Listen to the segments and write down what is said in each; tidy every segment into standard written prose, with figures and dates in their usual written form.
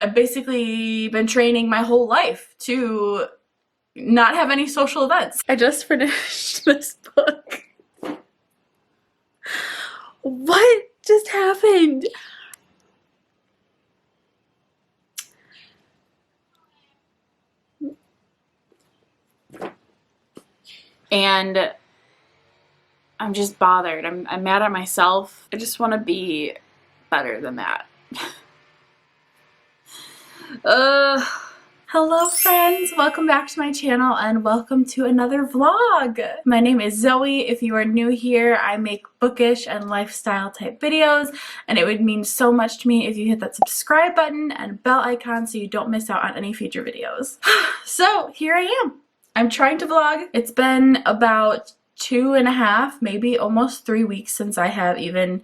I've basically been training my whole life to not have any social events. I just finished this book. What just happened? And I'm just bothered. I'm mad at myself. I just want to be better than that. Hello friends, welcome back to my channel and welcome to another vlog. My name is Zoe. If you are new here, I make bookish and lifestyle type videos, and it would mean so much to me if you hit that subscribe button and bell icon so you don't miss out on any future videos. So here I am. I'm trying to vlog. It's been about 2.5, maybe almost 3 weeks since I have even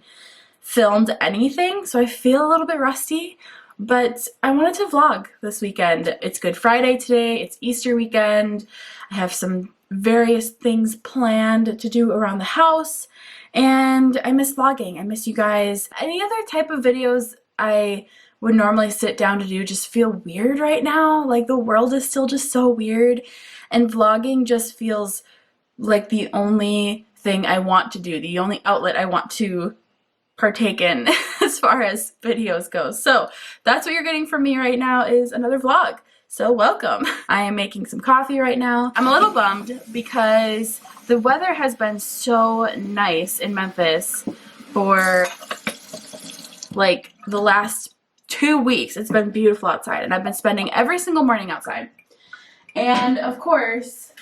filmed anything, so I feel a little bit rusty. But I wanted to vlog this weekend. It's Good Friday today, it's Easter weekend. I have some various things planned to do around the house, and I miss vlogging. I miss you guys. Any other type of videos I would normally sit down to do just feel weird right now. Like the world is still just so weird, and vlogging just feels like the only thing I want to do, the only outlet I want to partake in as far as videos go. So that's what you're getting from me right now, is another vlog. So welcome. I am making some coffee right now. I'm a little bummed because the weather has been so nice in Memphis for like the last 2 weeks. It's been beautiful outside and I've been spending every single morning outside. And of course,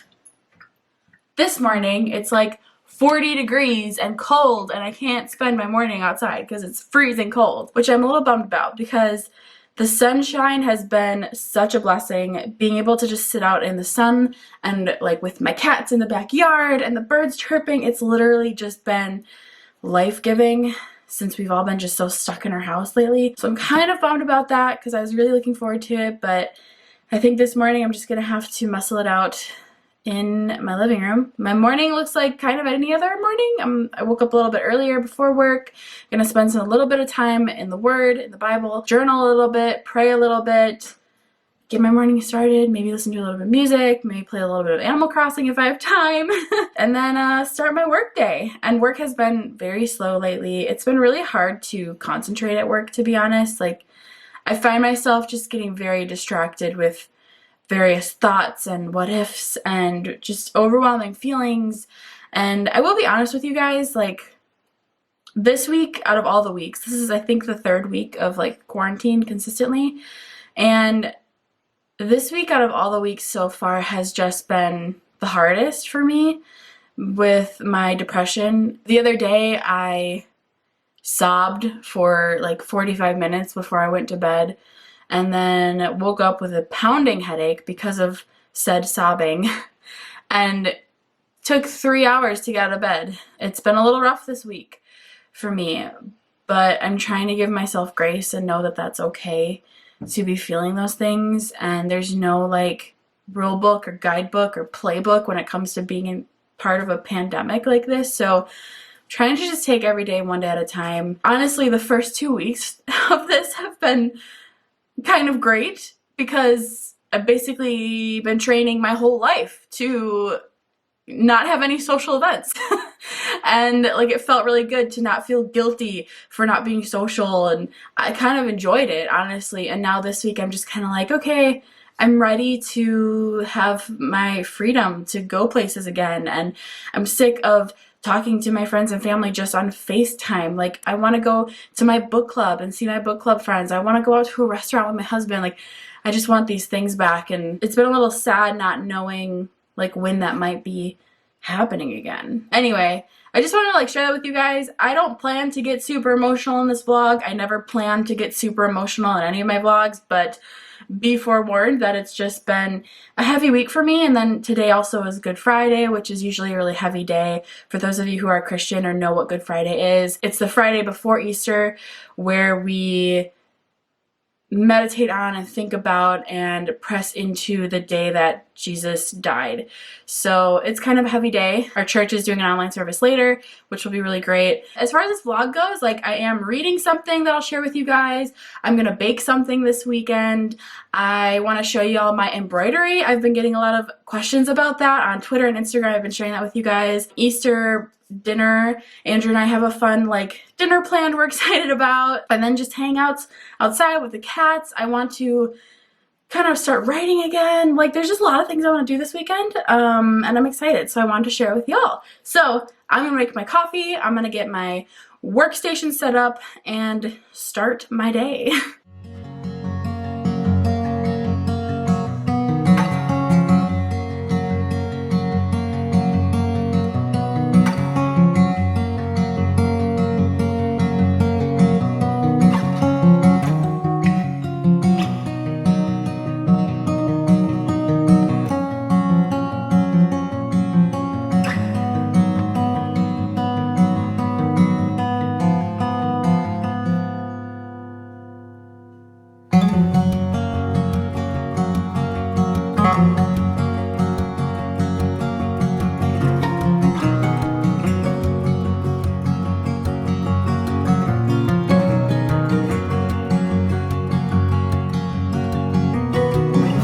this morning it's like 40 degrees and cold, and I can't spend my morning outside because it's freezing cold, which I'm a little bummed about because the sunshine has been such a blessing. Being able to just sit out in the sun and like with my cats in the backyard and the birds chirping, it's literally just been life-giving since we've all been just so stuck in our house lately. So I'm kind of bummed about that because I was really looking forward to it, but I think this morning I'm just gonna have to muscle it out in my living room. My morning looks like kind of any other morning. I woke up a little bit earlier before work. Gonna spend a little bit of time in the Word, in the Bible, journal a little bit, pray a little bit, get my morning started, maybe listen to a little bit of music, maybe play a little bit of Animal Crossing if I have time, and then start my work day. And work has been very slow lately. It's been really hard to concentrate at work, to be honest. Like, I find myself just getting very distracted with various thoughts and what ifs and just overwhelming feelings. And I will be honest with you guys, like this week out of all the weeks, this is I think the 3rd week of like quarantine consistently, and this week out of all the weeks so far has just been the hardest for me with my depression. The other day I sobbed for like 45 minutes before I went to bed, and then woke up with a pounding headache because of said sobbing, and took 3 hours to get out of bed. It's been a little rough this week for me, but I'm trying to give myself grace and know that that's okay to be feeling those things, and there's no like rule book or guidebook or playbook when it comes to being in part of a pandemic like this. So trying to just take every day one day at a time. Honestly, the first 2 weeks of this have been kind of great because I've basically been training my whole life to not have any social events. And like it felt really good to not feel guilty for not being social, and I kind of enjoyed it, honestly. And now this week I'm just kind of like, okay, I'm ready to have my freedom to go places again, and I'm sick of talking to my friends and family just on FaceTime. Like, I want to go to my book club and see my book club friends. I want to go out to a restaurant with my husband. Like, I just want these things back, and it's been a little sad not knowing like when that might be happening again. Anyway, I just want to like share that with you guys. I don't plan to get super emotional in this vlog. I never plan to get super emotional in any of my vlogs, but be forewarned that it's just been a heavy week for me. And then today also is Good Friday, which is usually a really heavy day. For those of you who are Christian or know what Good Friday is, it's the Friday before Easter where we meditate on and think about and press into the day that Jesus died. So it's kind of a heavy day. Our church is doing an online service later, which will be really great. As far as this vlog goes, like, I am reading something that I'll share with you guys. I'm gonna bake something this weekend. I want to show you all my embroidery. I've been getting a lot of questions about that on Twitter and Instagram. I've been sharing that with you guys. Easter dinner, Andrew and I have a fun like dinner planned we're excited about, and then just hangouts outside with the cats. I want to kind of start writing again. Like, there's just a lot of things I want to do this weekend, and I'm excited, so I wanted to share it with y'all. So I'm gonna make my coffee, I'm gonna get my workstation set up and start my day.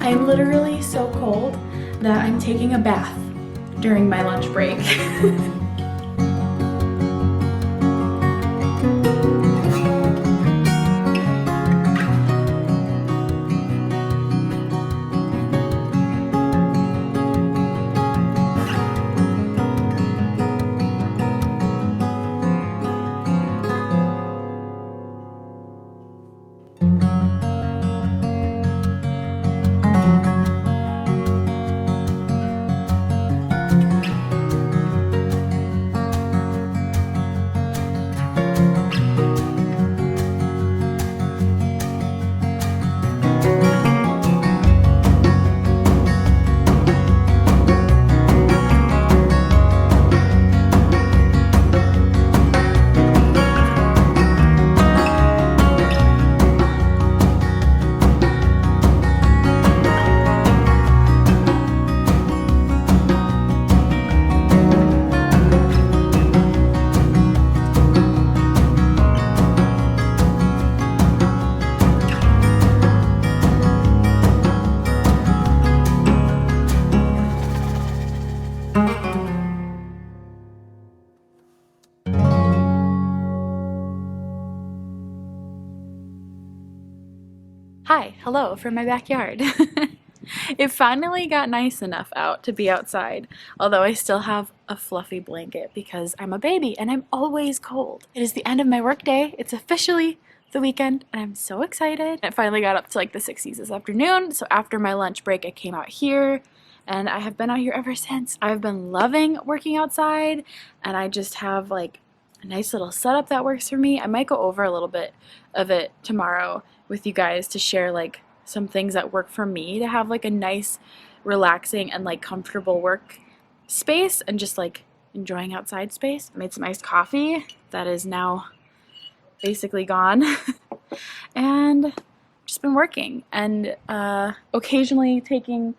I'm literally so cold that I'm taking a bath during my lunch break. Hi, hello from my backyard. It finally got nice enough out to be outside, although I still have a fluffy blanket because I'm a baby and I'm always cold. It is the end of my workday. It's officially the weekend and I'm so excited. It finally got up to like the 60s this afternoon, so after my lunch break I came out here and I have been out here ever since. I've been loving working outside and I just have like a nice little setup that works for me. I might go over a little bit of it tomorrow with you guys to share like some things that work for me to have like a nice, relaxing and like comfortable work space and just like enjoying outside space. I made some iced coffee that is now basically gone and just been working and occasionally taking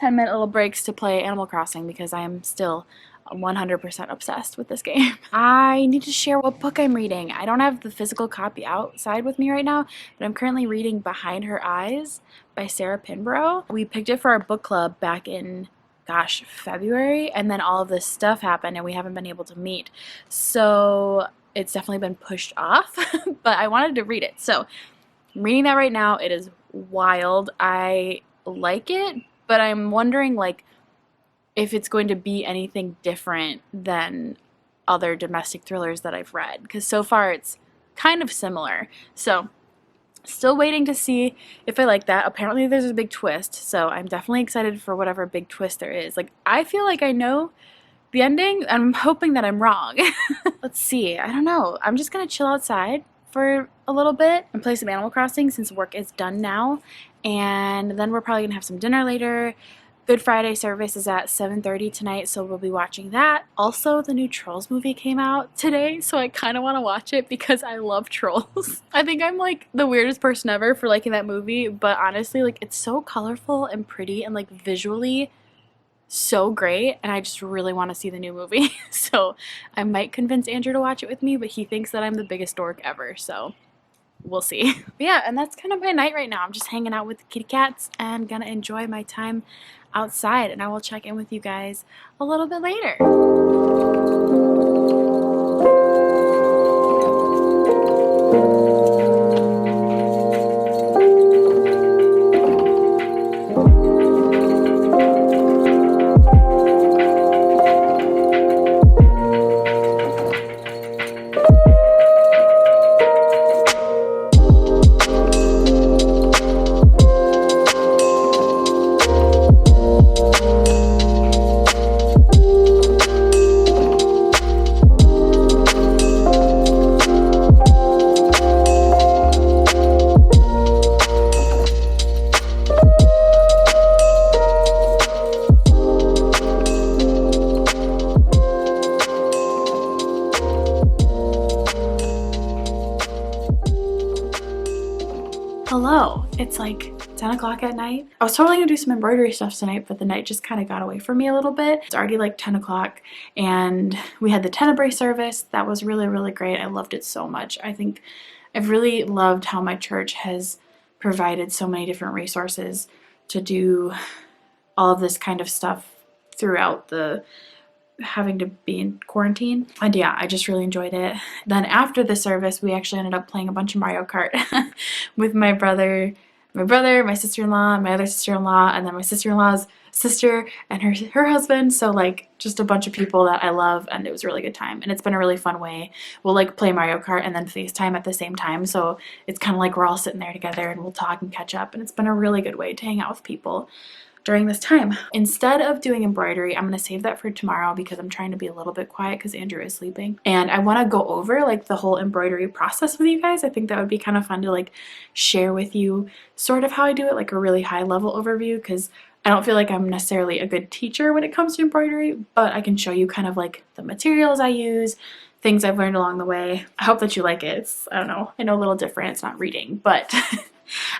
10-minute little breaks to play Animal Crossing because I am still 100% obsessed with this game. I need to share what book I'm reading. I don't have the physical copy outside with me right now, but I'm currently reading Behind Her Eyes by Sarah Pinborough. We picked it for our book club back in, gosh, February, and then all of this stuff happened and we haven't been able to meet. So it's definitely been pushed off, but I wanted to read it. So I'm reading that right now. It is wild. I like it, but I'm wondering like if it's going to be anything different than other domestic thrillers that I've read, because so far it's kind of similar. So still waiting to see if I like that. Apparently there's a big twist, so I'm definitely excited for whatever big twist there is. Like, I feel like I know the ending and I'm hoping that I'm wrong. Let's see, I don't know. I'm just gonna chill outside for a little bit and play some Animal Crossing since work is done now, and then we're probably gonna have some dinner later, Good Friday service is at 7:30 tonight, so we'll be watching that. Also, the new Trolls movie came out today, so I kind of want to watch it because I love Trolls. I think I'm like the weirdest person ever for liking that movie, but honestly, like it's so colorful and pretty and like visually so great, and I just really want to see the new movie. So I might convince Andrew to watch it with me, but he thinks that I'm the biggest dork ever, so we'll see. But yeah, and that's kind of my night right now. I'm just hanging out with the kitty cats and gonna enjoy my time outside, and I will check in with you guys a little bit later. Hello, it's like 10 o'clock at night. I was totally gonna do some embroidery stuff tonight, but the night just kind of got away from me a little bit. It's already like 10 o'clock and we had the Tenebrae service. That was really, really great. I loved it so much. I think I've really loved how my church has provided so many different resources to do all of this kind of stuff throughout the having to be in quarantine. And yeah, I just really enjoyed it. Then after the service, we actually ended up playing a bunch of Mario Kart with my brother, my sister-in-law, my other sister-in-law, and then my sister-in-law's sister and her husband. So like just a bunch of people that I love, and it was a really good time. And it's been a really fun way. We'll like play Mario Kart and then FaceTime at the same time. So it's kind of like we're all sitting there together and we'll talk and catch up. And it's been a really good way to hang out with people during this time. Instead of doing embroidery, I'm going to save that for tomorrow because I'm trying to be a little bit quiet because Andrew is sleeping. And I want to go over like the whole embroidery process with you guys. I think that would be kind of fun to like share with you sort of how I do it, like a really high level overview, because I don't feel like I'm necessarily a good teacher when it comes to embroidery, but I can show you kind of like the materials I use, things I've learned along the way. I hope that you like it. It's, I don't know, I know a little different. It's not reading, but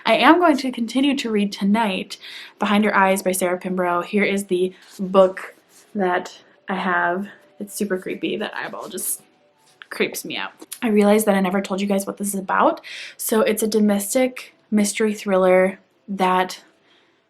I am going to continue to read tonight Behind Your Eyes by Sarah Pinborough. Here is the book that I have. It's super creepy. That eyeball just creeps me out. I realized that I never told you guys what this is about. So it's a domestic mystery thriller that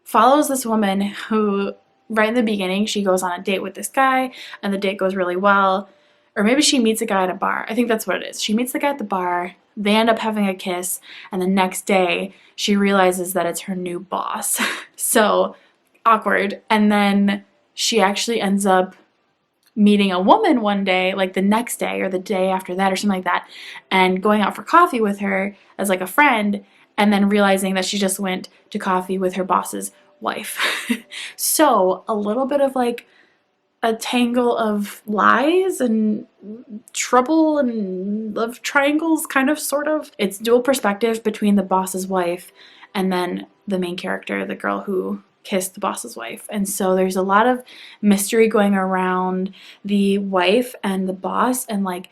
follows this woman who, right in the beginning, she goes on a date with this guy and the date goes really well. Or maybe she meets a guy at a bar. I think that's what it is. She meets the guy at the bar. They end up having a kiss, and the next day she realizes that it's her new boss. So awkward. And then she actually ends up meeting a woman one day, like the next day or the day after that or something like that, and going out for coffee with her as like a friend, and then realizing that she just went to coffee with her boss's wife. So a little bit of like a tangle of lies and trouble and love triangles, kind of, sort of. It's dual perspective between the boss's wife and then the main character, the girl who kissed the boss's wife. And so there's a lot of mystery going around the wife and the boss, and like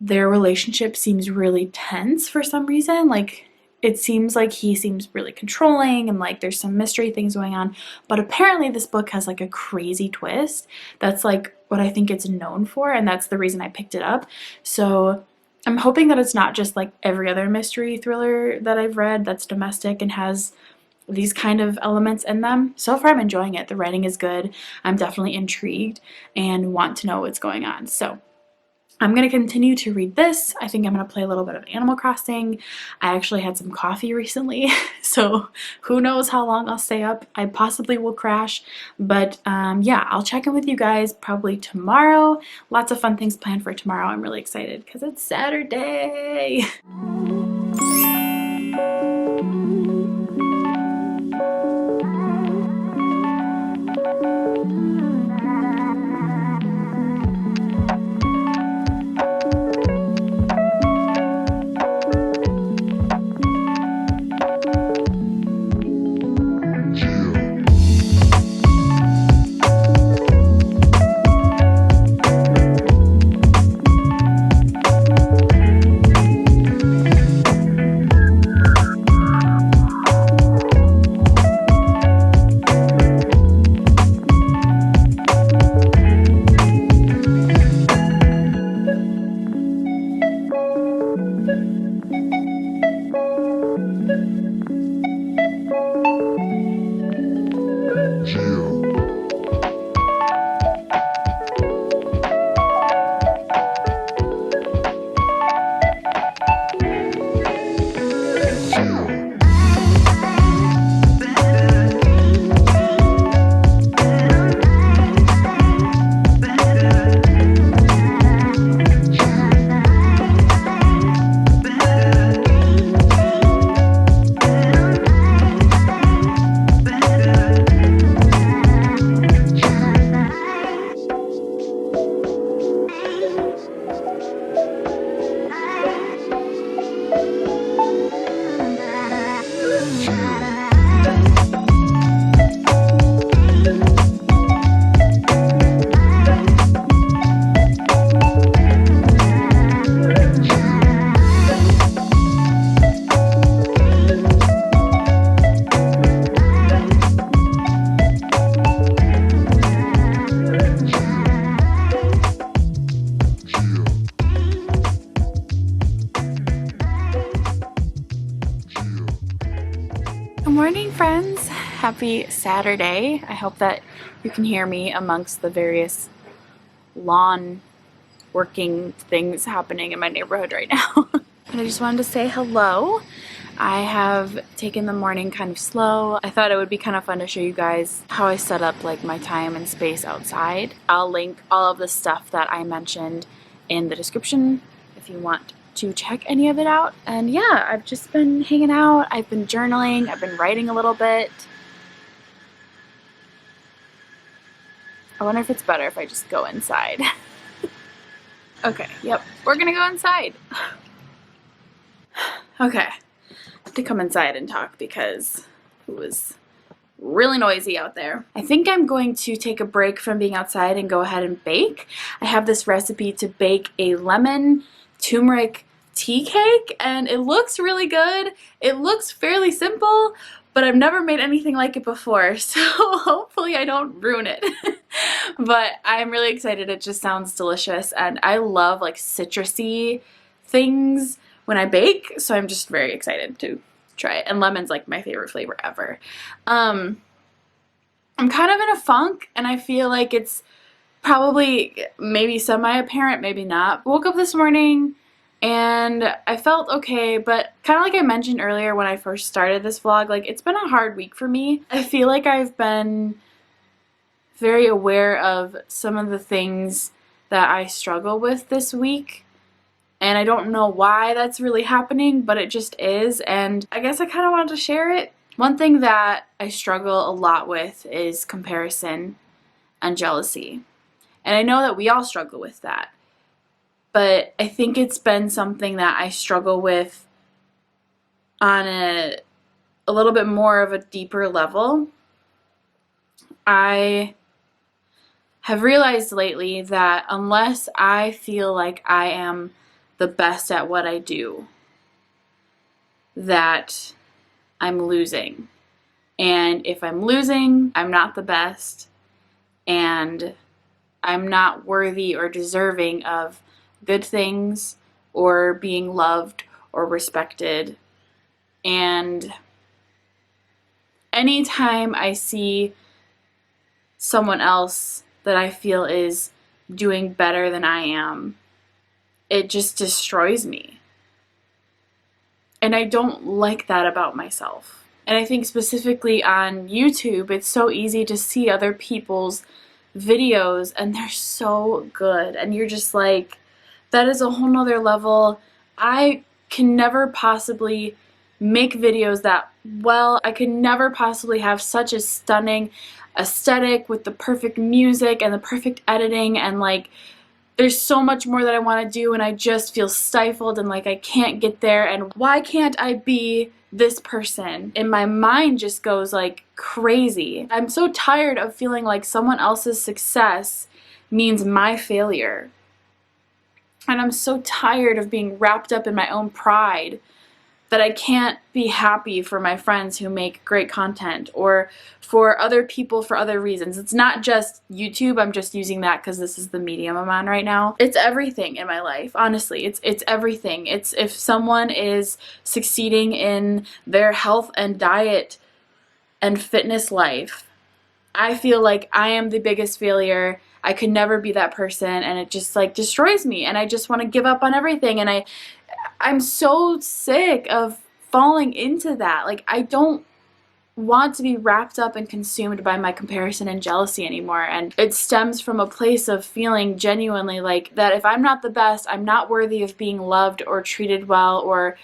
their relationship seems really tense for some reason. Like it seems like he seems really controlling and like there's some mystery things going on. But apparently this book has like a crazy twist. That's like what I think it's known for, and that's the reason I picked it up. So I'm hoping that it's not just like every other mystery thriller that I've read that's domestic and has these kind of elements in them. So far I'm enjoying it. The writing is good. I'm definitely intrigued and want to know what's going on. So I'm going to continue to read this. I think I'm going to play a little bit of Animal Crossing. I actually had some coffee recently, so who knows how long I'll stay up. I possibly will crash, but yeah, I'll check in with you guys probably tomorrow. Lots of fun things planned for tomorrow. I'm really excited because it's Saturday. Good morning, friends. Happy Saturday. I hope that you can hear me amongst the various lawn working things happening in my neighborhood right now. And I just wanted to say hello. I have taken the morning kind of slow. I thought it would be kind of fun to show you guys how I set up like my time and space outside. I'll link all of the stuff that I mentioned in the description if you want to check any of it out. And yeah, I've just been hanging out. I've been journaling. I've been writing a little bit. I wonder if it's better if I just go inside. Okay, yep, we're gonna go inside. Okay, I have to come inside and talk because it was really noisy out there. I think I'm going to take a break from being outside and go ahead and bake. I have this recipe to bake a lemon turmeric tea cake and it looks really good. It looks fairly simple, but I've never made anything like it before, so hopefully I don't ruin it. But I'm really excited. It just sounds delicious and I love like citrusy things when I bake, so I'm just very excited to try it. And lemon's like my favorite flavor ever. I'm kind of in a funk and I feel like it's probably maybe semi-apparent, maybe not. Woke up this morning and I felt okay, but kind of like I mentioned earlier when I first started this vlog, like it's been a hard week for me. I feel like I've been very aware of some of the things that I struggle with this week, and I don't know why that's really happening, but it just is, and I guess I kind of wanted to share it. One thing that I struggle a lot with is comparison and jealousy, and I know that we all struggle with that. But I think it's been something that I struggle with on a little bit more of a deeper level. I have realized lately that unless I feel like I am the best at what I do, that I'm losing. And if I'm losing, I'm not the best, and I'm not worthy or deserving of good things or being loved or respected. And anytime I see someone else that I feel is doing better than I am, it just destroys me. And I don't like that about myself. And I think specifically on YouTube, it's so easy to see other people's videos and they're so good. And you're just like, that is a whole nother level. I can never possibly make videos that well. I could never possibly have such a stunning aesthetic with the perfect music and the perfect editing, and like there's so much more that I want to do and I just feel stifled and like I can't get there, and why can't I be this person? And my mind just goes like crazy. I'm so tired of feeling like someone else's success means my failure. And I'm so tired of being wrapped up in my own pride that I can't be happy for my friends who make great content, or for other people for other reasons. It's not just YouTube. I'm just using that because this is the medium I'm on right now. It's everything in my life, honestly. It's everything. It's if someone is succeeding in their health and diet and fitness life, I feel like I am the biggest failure. I could never be that person, and it just like destroys me, and I just want to give up on everything, and I'm so sick of falling into that. Like I don't want to be wrapped up and consumed by my comparison and jealousy anymore, and it stems from a place of feeling genuinely like that if I'm not the best, I'm not worthy of being loved or treated well or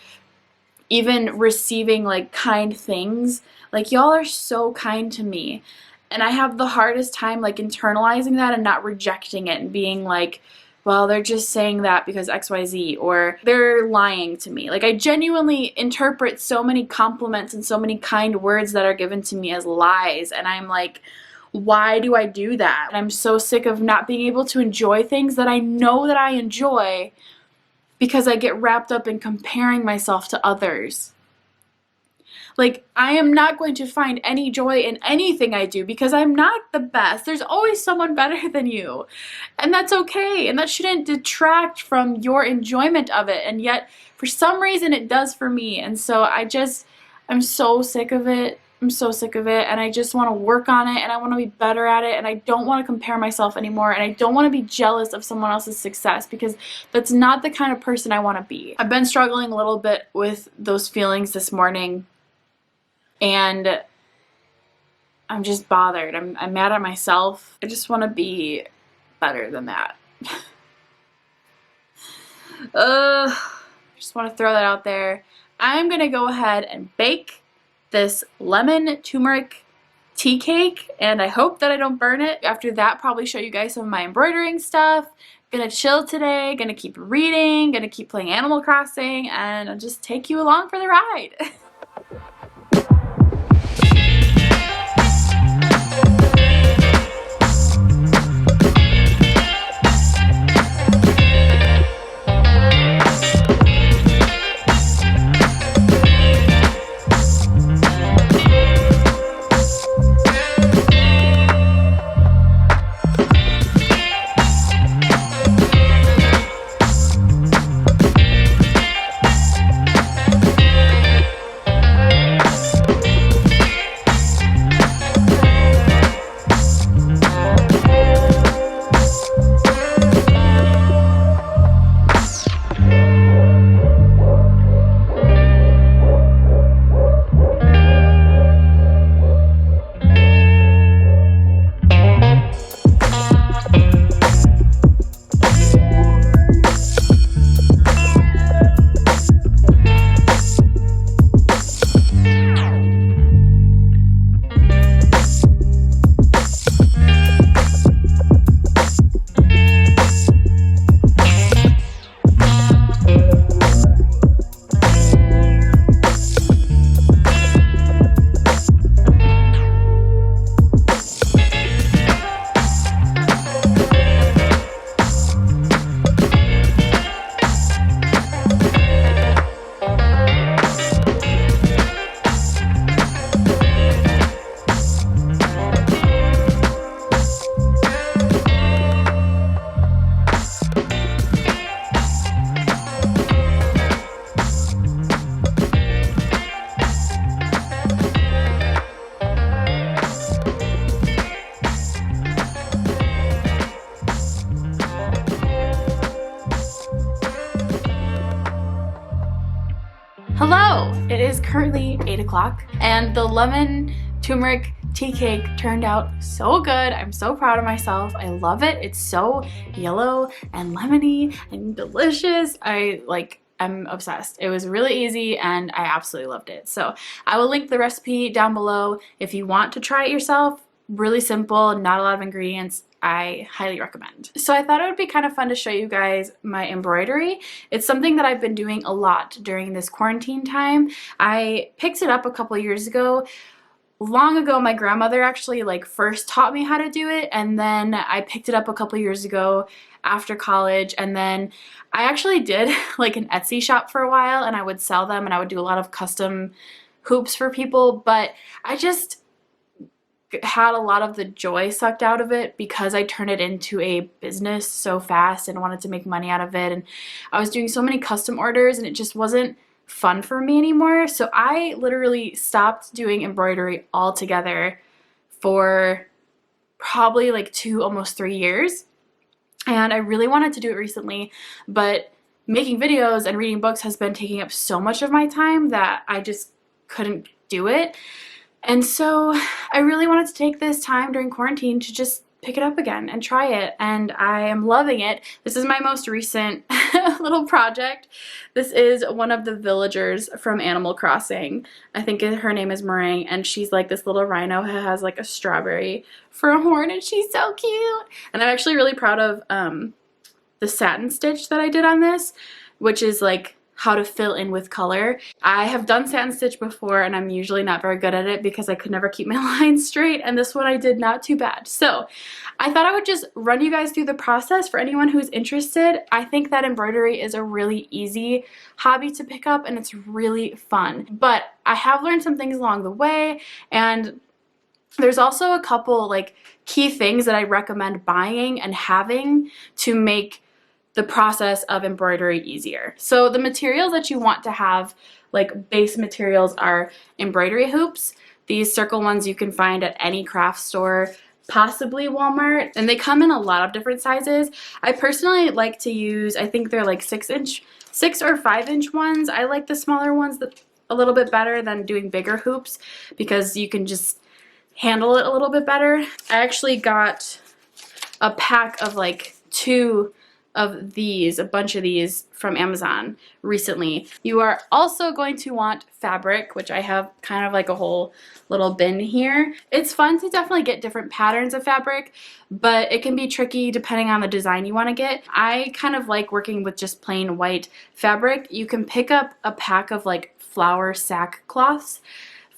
even receiving like kind things. Like y'all are so kind to me. And I have the hardest time like internalizing that and not rejecting it and being like, well, they're just saying that because XYZ, or they're lying to me. Like I genuinely interpret so many compliments and so many kind words that are given to me as lies, and I'm like, why do I do that? And I'm so sick of not being able to enjoy things that I know that I enjoy because I get wrapped up in comparing myself to others. Like, I am not going to find any joy in anything I do because I'm not the best. There's always someone better than you. And that's okay. And that shouldn't detract from your enjoyment of it. And yet, for some reason, it does for me. And so I'm I'm so sick of it. I'm so sick of it, and I just want to work on it, and I want to be better at it, and I don't want to compare myself anymore, and I don't want to be jealous of someone else's success, because that's not the kind of person I want to be. I've been struggling a little bit with those feelings this morning, and I'm just bothered. I'm mad at myself. I just want to be better than that. Just want to throw that out there. I'm gonna go ahead and bake this lemon turmeric tea cake, and I hope that I don't burn it. After that, probably show you guys some of my embroidering stuff. Gonna chill today, gonna keep reading, gonna keep playing Animal Crossing, and I'll just take you along for the ride. Hello! It is currently 8 o'clock, and the lemon turmeric tea cake turned out so good. I'm so proud of myself. I love it. It's so yellow and lemony and delicious. I'm obsessed. It was really easy and I absolutely loved it. So I will link the recipe down below if you want to try it yourself. Really simple, not a lot of ingredients. I highly recommend. So I thought it would be kind of fun to show you guys my embroidery. It's something that I've been doing a lot during this quarantine time. I picked it up a couple years ago. Long ago, my grandmother actually first taught me how to do it, and then I picked it up a couple years ago after college, and then I actually did an Etsy shop for a while, and I would sell them, and I would do a lot of custom hoops for people, but I just had a lot of the joy sucked out of it because I turned it into a business so fast and wanted to make money out of it, and I was doing so many custom orders and it just wasn't fun for me anymore. So I literally stopped doing embroidery altogether for probably 2, almost 3 years, and I really wanted to do it recently, but making videos and reading books has been taking up so much of my time that I just couldn't do it. And so I really wanted to take this time during quarantine to just pick it up again and try it, and I am loving it. This is my most recent little project. This is one of the villagers from Animal Crossing. I think her name is Meringue, and she's this little rhino who has a strawberry for a horn, and she's so cute. And I'm actually really proud of the satin stitch that I did on this, which is how to fill in with color. I have done satin stitch before and I'm usually not very good at it because I could never keep my lines straight, and this one I did not too bad. So I thought I would just run you guys through the process for anyone who's interested. I think that embroidery is a really easy hobby to pick up and it's really fun, but I have learned some things along the way, and there's also a couple key things that I recommend buying and having to make the process of embroidery easier. So the materials that you want to have, like base materials, are embroidery hoops. These circle ones you can find at any craft store, possibly Walmart, and they come in a lot of different sizes. I personally like to use, I think they're like 6 or 5 inch ones. I like the smaller ones a little bit better than doing bigger hoops because you can just handle it a little bit better. I actually got a pack of like 2 of these, a bunch of these from Amazon recently. You are also going to want fabric, which I have kind of like a whole little bin here. It's fun to definitely get different patterns of fabric, but it can be tricky depending on the design you want to get. I kind of like working with just plain white fabric. You can pick up a pack of like flower sackcloths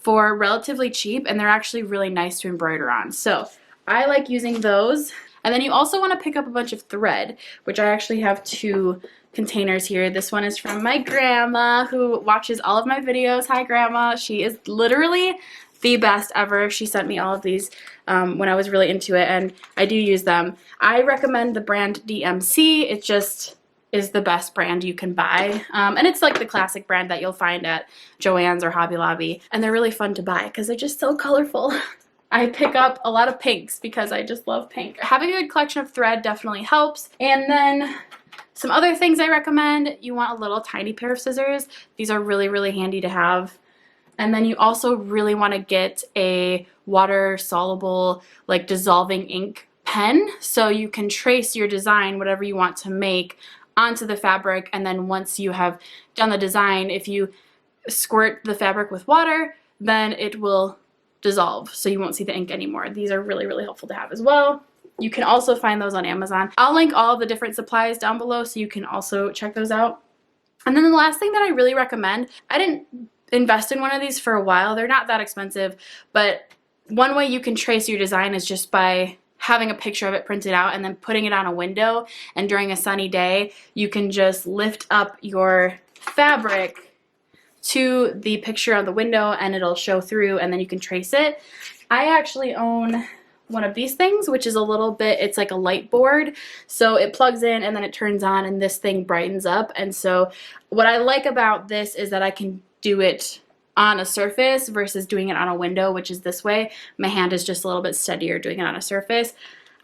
for relatively cheap, and they're actually really nice to embroider on. So I like using those. And then you also want to pick up a bunch of thread, which I actually have 2 containers here. This one is from my grandma, who watches all of my videos. Hi, Grandma. She is literally the best ever. She sent me all of these when I was really into it, and I do use them. I recommend the brand DMC. It just is the best brand you can buy. And it's like the classic brand that you'll find at Joann's or Hobby Lobby. And they're really fun to buy because they're just so colorful. I pick up a lot of pinks because I just love pink. Having a good collection of thread definitely helps. And then some other things I recommend, you want a little tiny pair of scissors. These are really, really handy to have. And then you also really want to get a water soluble, like dissolving ink pen, so you can trace your design, whatever you want to make, onto the fabric. And then once you have done the design, if you squirt the fabric with water, then it will dissolve, so you won't see the ink anymore. These are really, really helpful to have as well. You can also find those on Amazon. I'll link all the different supplies down below so you can also check those out. And then the last thing that I really recommend, I didn't invest in one of these for a while. They're not that expensive, but one way you can trace your design is just by having a picture of it printed out and then putting it on a window, and during a sunny day you can just lift up your fabric to the picture on the window and it'll show through, and then you can trace it. I actually own one of these things, which is a little bit, it's like a light board, so it plugs in and then it turns on and this thing brightens up. And so what I like about this is that I can do it on a surface versus doing it on a window, which is this way. My hand is just a little bit steadier doing it on a surface.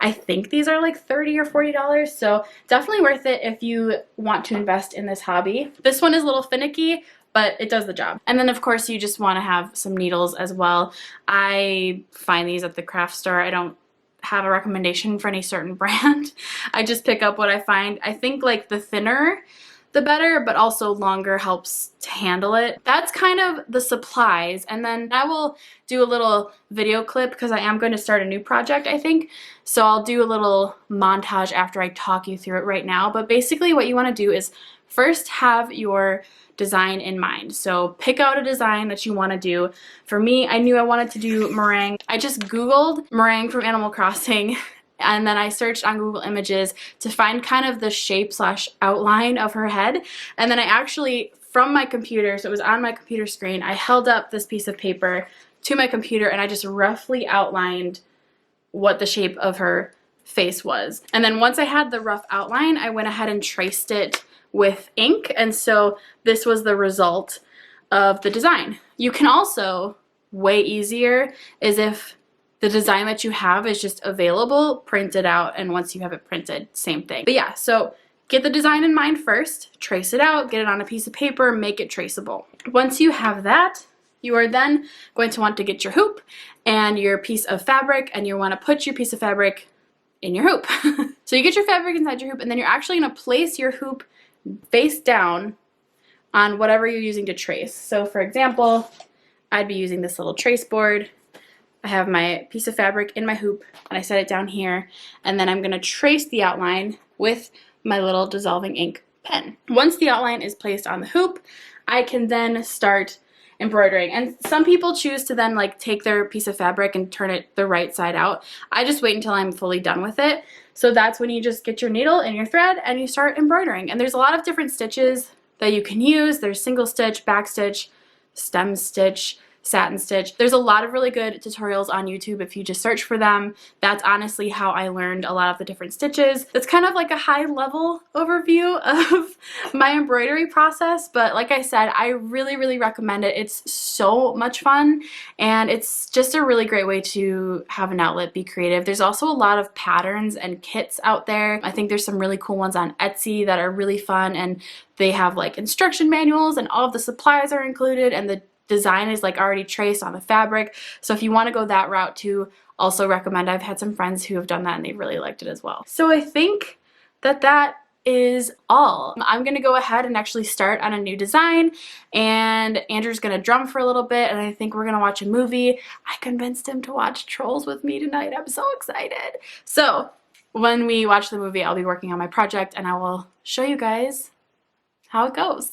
I think these are like $30 or $40, so definitely worth it if you want to invest in this hobby. This one is a little finicky, but it does the job. And then of course you just want to have some needles as well. I find these at the craft store. I don't have a recommendation for any certain brand. I just pick up what I find. I think like the thinner the better, but also longer helps to handle it. That's kind of the supplies. And then I will do a little video clip because I am going to start a new project, I think. So I'll do a little montage after I talk you through it right now. But basically what you want to do is first have your design in mind. So pick out a design that you want to do. For me, I knew I wanted to do meringue. I just Googled meringue from Animal Crossing, and then I searched on Google Images to find kind of the shape / outline of her head. And then I actually, from my computer, so it was on my computer screen, I held up this piece of paper to my computer and I just roughly outlined what the shape of her face was. And then once I had the rough outline, I went ahead and traced it with ink, and so this was the result of the design. You can also, way easier, is if the design that you have is just available, print it out, and once you have it printed, same thing. But yeah, so get the design in mind first, trace it out, get it on a piece of paper, make it traceable. Once you have that, you are then going to want to get your hoop and your piece of fabric, and you want to put your piece of fabric in your hoop. So you get your fabric inside your hoop, and then you're actually going to place your hoop face down on whatever you're using to trace. So for example, I'd be using this little trace board. I have my piece of fabric in my hoop and I set it down here, and then I'm going to trace the outline with my little dissolving ink pen. Once the outline is placed on the hoop, I can then start embroidering. And some people choose to then like take their piece of fabric and turn it the right side out. I just wait until I'm fully done with it. So that's when you just get your needle and your thread and you start embroidering. And there's a lot of different stitches that you can use. There's single stitch, back stitch, stem stitch, satin stitch. There's a lot of really good tutorials on YouTube if you just search for them. That's honestly how I learned a lot of the different stitches. That's kind of like a high level overview of my embroidery process, but like I said, I really recommend it. It's so much fun, and it's just a really great way to have an outlet, be creative. There's also a lot of patterns and kits out there. I think there's some really cool ones on Etsy that are really fun, and they have like instruction manuals and all of the supplies are included, and the design is like already traced on the fabric. So if you want to go that route too, also recommend. I've had some friends who have done that and they really liked it as well. So I think that is all. I'm gonna go ahead and actually start on a new design, and Andrew's gonna drum for a little bit, and I think we're gonna watch a movie. I convinced him to watch Trolls with me tonight. I'm so excited. So when we watch the movie, I'll be working on my project and I will show you guys how it goes.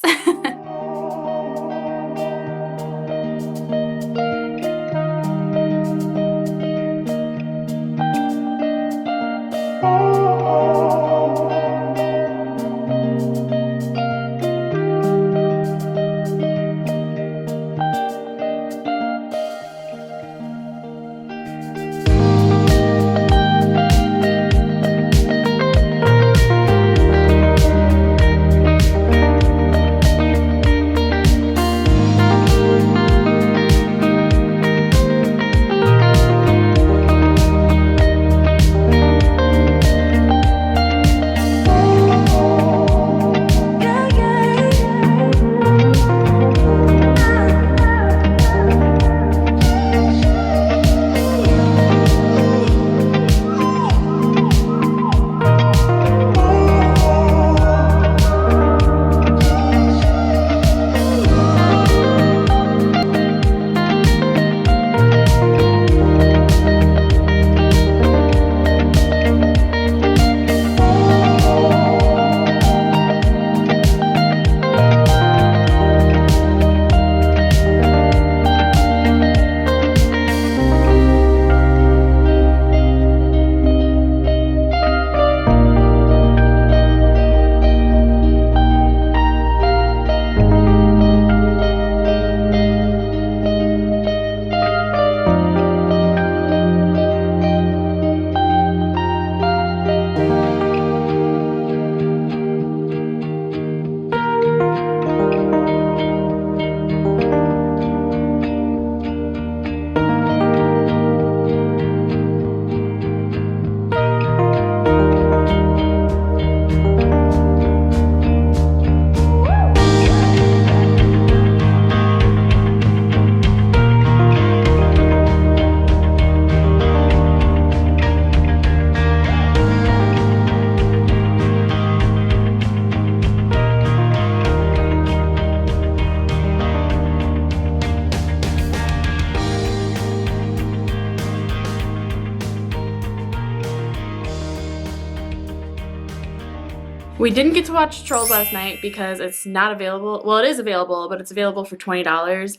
We didn't get to watch Trolls last night because it's not available. Well, it is available, but it's available for $20.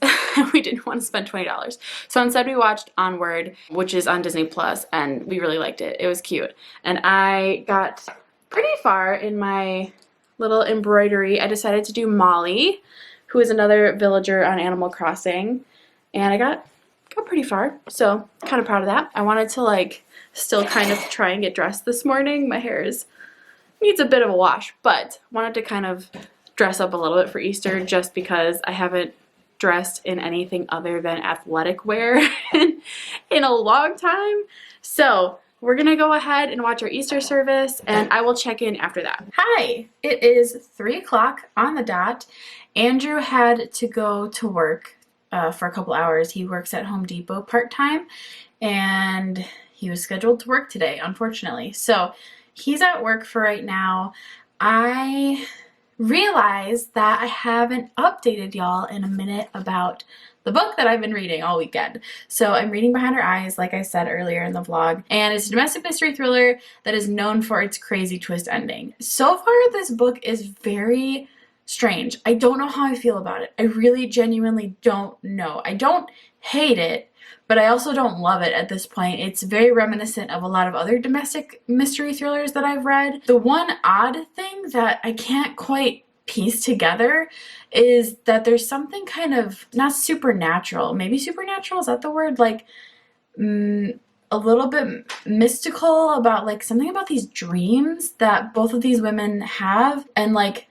We didn't want to spend $20. So instead we watched Onward, which is on Disney Plus, and we really liked it. It was cute. And I got pretty far in my little embroidery. I decided to do Molly, who is another villager on Animal Crossing. And I got pretty far. So kind of proud of that. I wanted to like still kind of try and get dressed this morning. My hair needs a bit of a wash, but wanted to kind of dress up a little bit for Easter just because I haven't dressed in anything other than athletic wear in a long time. So we're gonna go ahead and watch our Easter service, and I will check in after that. Hi, it is 3 o'clock on the dot. Andrew had to go to work for a couple hours. He works at Home Depot part-time, and he was scheduled to work today, unfortunately. So he's at work for right now. I realized that I haven't updated y'all in a minute about the book that I've been reading all weekend. So I'm reading Behind Her Eyes, like I said earlier in the vlog, and it's a domestic mystery thriller that is known for its crazy twist ending. So far, this book is very strange. I don't know how I feel about it. I really genuinely don't know. I don't hate it, but I also don't love it at this point. It's very reminiscent of a lot of other domestic mystery thrillers that I've read. The one odd thing that I can't quite piece together is that there's something kind of, not supernatural, maybe supernatural, is that the word? Like, a little bit mystical about like something about these dreams that both of these women have, and like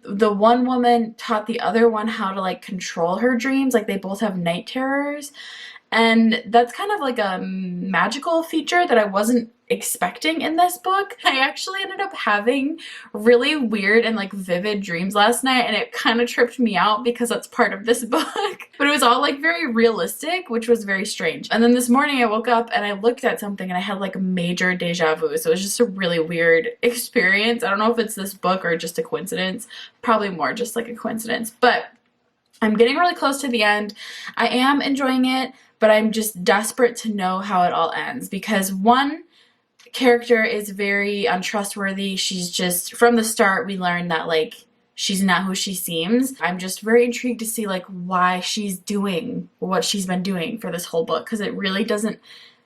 the one woman taught the other one how to like control her dreams. Like they both have night terrors, and that's kind of like a magical feature that I wasn't expecting in this book. I actually ended up having really weird and like vivid dreams last night, and it kind of tripped me out because that's part of this book. But it was all like very realistic, which was very strange. And then this morning I woke up and I looked at something and I had like a major deja vu. So it was just a really weird experience. I don't know if it's this book or just a coincidence. Probably more just like a coincidence. But I'm getting really close to the end. I am enjoying it, but I'm just desperate to know how it all ends, because one character is very untrustworthy. She's just, from the start we learn that like she's not who she seems. I'm just very intrigued to see like why she's doing what she's been doing for this whole book, because it really doesn't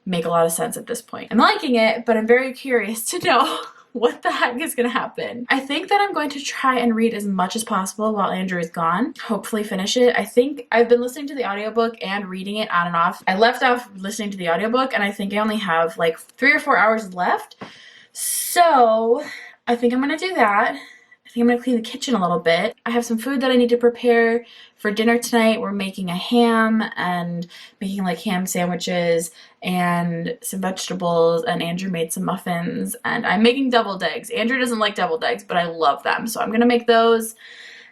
make a lot of sense at this point. I'm liking it, but I'm very curious to know what the heck is gonna happen. I think that I'm going to try and read as much as possible while Andrew is gone. Hopefully finish it. I think I've been listening to the audiobook and reading it on and off. I left off listening to the audiobook and I think I only have like 3 or 4 hours left. So I think I'm gonna do that. I think I'm gonna clean the kitchen a little bit. I have some food that I need to prepare for dinner tonight. We're making a ham and making like ham sandwiches and some vegetables, and Andrew made some muffins, and I'm making deviled eggs. Andrew doesn't like deviled eggs, but I love them, so I'm gonna make those.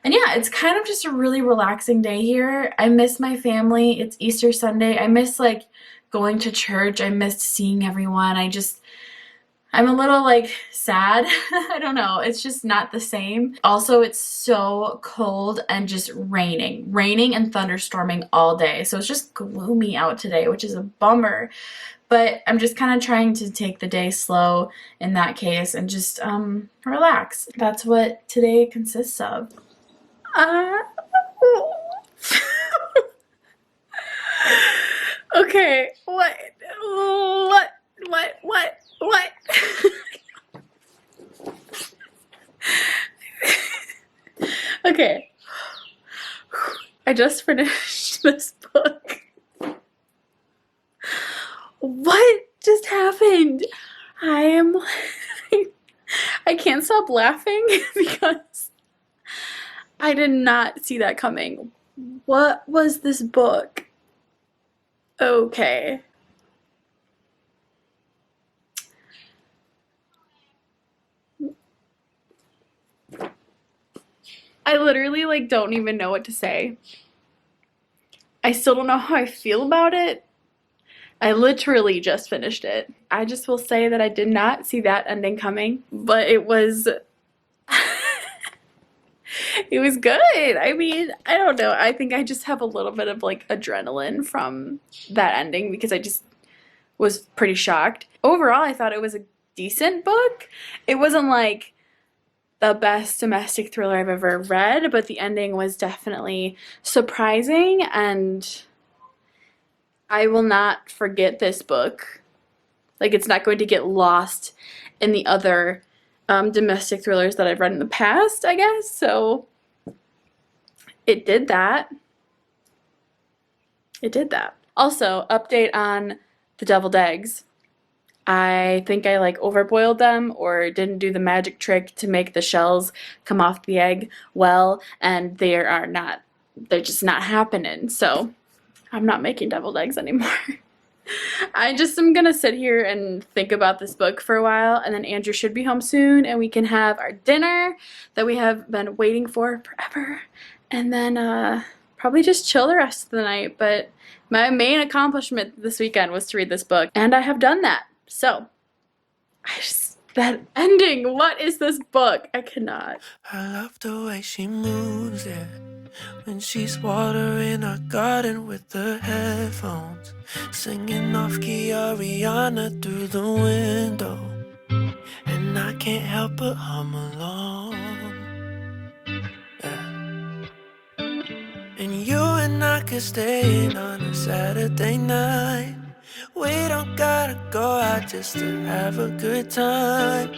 And yeah, it's kind of just a really relaxing day here. I miss my family. It's Easter Sunday. I miss like going to church. I missed seeing everyone. I'm a little like sad. I don't know. It's just not the same. Also, it's so cold and just raining and thunderstorming all day. So it's just gloomy out today, which is a bummer. But I'm just kind of trying to take the day slow in that case and just relax. That's what today consists of. Okay, what? Okay, I just finished this book. What just happened? I can't stop laughing because I did not see that coming. What was this book? Okay. I literally like don't even know what to say. I still don't know how I feel about it. I literally just finished it. I just will say that I did not see that ending coming, but it was it was good. I mean, I don't know. I think I just have a little bit of like adrenaline from that ending because I just was pretty shocked. Overall, I thought it was a decent book. It wasn't like the best domestic thriller I've ever read, but the ending was definitely surprising, and I will not forget this book. Like, it's not going to get lost in the other domestic thrillers that I've read in the past, I guess. So it did that. It did that. Also, update on the deviled eggs. I think I like overboiled them or didn't do the magic trick to make the shells come off the egg well, and they're just not happening. So I'm not making deviled eggs anymore. I just am gonna sit here and think about this book for a while, and then Andrew should be home soon and we can have our dinner that we have been waiting for forever, and then probably just chill the rest of the night. But my main accomplishment this weekend was to read this book, and I have done that. So, that ending, what is this book? I cannot. I love the way she moves, yeah. When she's watering our garden with the headphones, singing off key Ariana through the window, and I can't help but hum along, yeah. And you and I could stay in on a Saturday night. We don't gotta go out spot just to have a good time.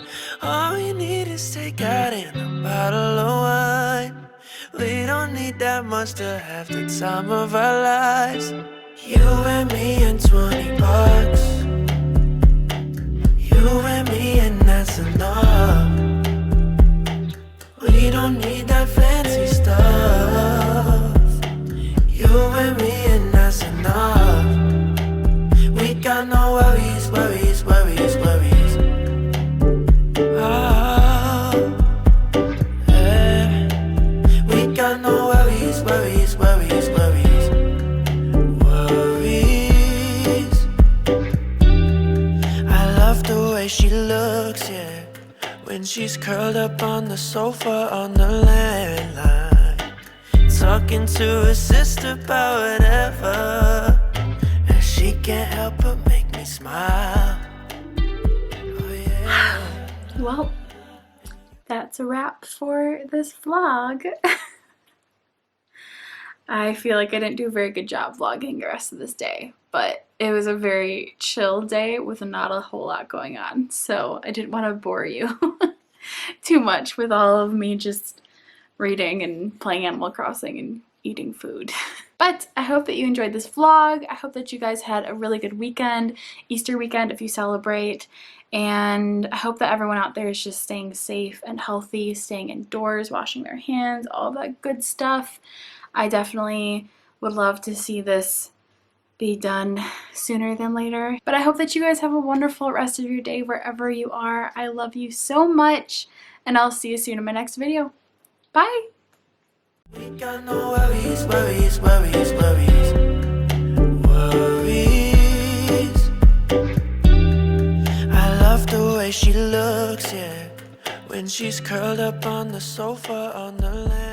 All you need is take out in a bottle of wine. We don't need that much to have the time of our lives. You and me and 20 bucks. You and me and that's enough. We don't need that fancy stuff. You and me and that's enough. We got no worries, worries, worries, worries. Oh, yeah. We got no worries, worries, worries, worries. Worries. I love the way she looks, yeah, when she's curled up on the sofa on the landline, talking to her sister about whatever, and she can't help but make me smile. Oh yeah. Well, that's a wrap for this vlog. I feel like I didn't do a very good job vlogging the rest of this day, but it was a very chill day with not a whole lot going on, so I didn't want to bore you too much with all of me just reading and playing Animal Crossing and eating food. But I hope that you enjoyed this vlog. I hope that you guys had a really good weekend, Easter weekend if you celebrate, and I hope that everyone out there is just staying safe and healthy, staying indoors, washing their hands, all that good stuff. I definitely would love to see this be done sooner than later. But I hope that you guys have a wonderful rest of your day wherever you are. I love you so much, and I'll see you soon in my next video. Bye! We got no worries, worries, worries, worries. Worries. I love the way she looks, yeah, when she's curled up on the sofa on the land.